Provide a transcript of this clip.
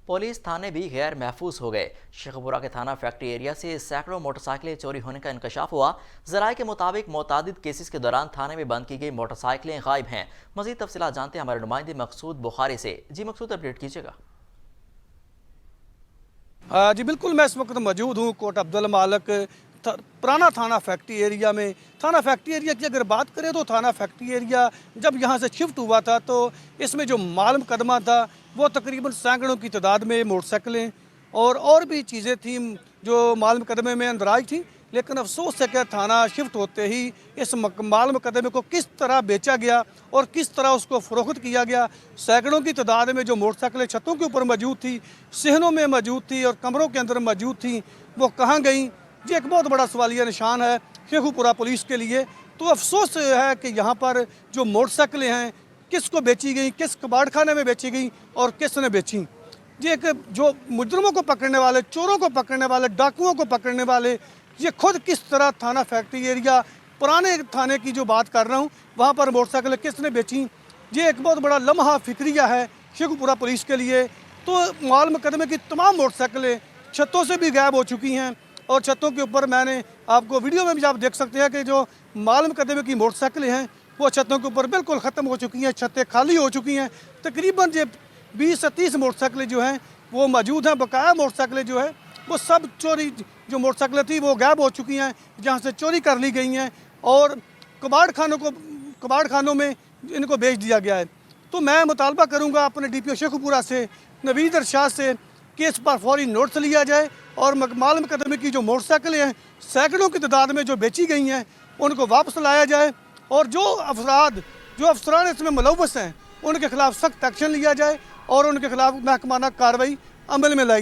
Police थाने भी गैर महफूज हो गए। शेखपुरा के थाना फैक्ट्री एरिया से सैकड़ों मोटरसाइकिलें चोरी होने का इंकशाफ हुआ। जराये के मुताबिक मुतादिद केसेस के दौरान थाने में बंद की गई मोटरसाइकिलें गायब हैं। मजीद तफसीलात जानते हैं हमारे नुमाइंदे मकसूद बुखारी से। जी मकसूद, अपडेट कीजिएगा। जी बिल्कुल, मैं इस वक्त मौजूद हूँ कोट अब्दुल मालिक पुराना थाना फैक्ट्री एरिया में। थाना फैक्ट्री एरिया की अगर बात करें तो थाना फैक्ट्री एरिया जब यहाँ से शिफ्ट हुआ था तो इसमें जो माल मुकदमा था वो तकरीबन सैकड़ों की तादाद में मोटरसाइकिलें और भी चीज़ें थीं जो माल मुकदमे में अंदराज थी। लेकिन अफसोस है कि थाना शिफ्ट होते ही इस माल मुकदमे को किस तरह बेचा गया और किस तरह उसको फ़रोख्त किया गया। सैकड़ों की तादाद में जो मोटरसाइकिलें छतों के ऊपर मौजूद थी, सहनों में मौजूद थी और कमरों के अंदर मौजूद थी, वो कहाँ गई? ये एक बहुत बड़ा सवालिया निशान है शेखुपुरा पुलिस के लिए। तो अफसोस है कि यहाँ पर जो मोटरसाइकिलें हैं किसको बेची गई, किस कबाड़ खाने में बेची गई और किसने बेची। ये एक जो मुजरमों को पकड़ने वाले, चोरों को पकड़ने वाले, डाकुओं को पकड़ने वाले, ये खुद किस तरह थाना फैक्ट्री एरिया पुराने थाने की जो बात कर रहा हूँ वहाँ पर मोटरसाइकिलें किसने बेची, ये एक बहुत बड़ा लम्हा फिक्रिया है शेखुपुरा पुलिस के लिए। तो माल मुकदमे की तमाम मोटरसाइकिलें छतों से भी गायब हो चुकी हैं और छतों के ऊपर मैंने आपको वीडियो में भी आप देख सकते हैं कि जो माल मुकदमे की मोटरसाइकिलें हैं वो छतों के ऊपर बिल्कुल ख़त्म हो चुकी हैं, छतें खाली हो चुकी हैं। तकरीबन जो 20 से 30 मोटरसाइकिलें जो हैं वो मौजूद हैं। बकाया मोटरसाइकिलें जो है वो सब चोरी, जो मोटरसाइकिलें थी वो गायब हो चुकी हैं, जहाँ से चोरी कर ली गई हैं और कबाड़ खानों में इनको बेच दिया गया है। तो मैं मुतालबा करूँगा अपने DPO शेखुपुरा से, नवीद अरशाद से कि इस पर फौरी नोटिस लिया जाए और माल मुकदमे की जो मोटरसाइकिलें हैं सैकड़ों की तादाद में जो बेची गई हैं उनको वापस लाया जाए और जो अफसरान इसमें मुलव्वस हैं उनके खिलाफ सख्त एक्शन लिया जाए और उनके खिलाफ महकमाना कार्रवाई अमल में लाई।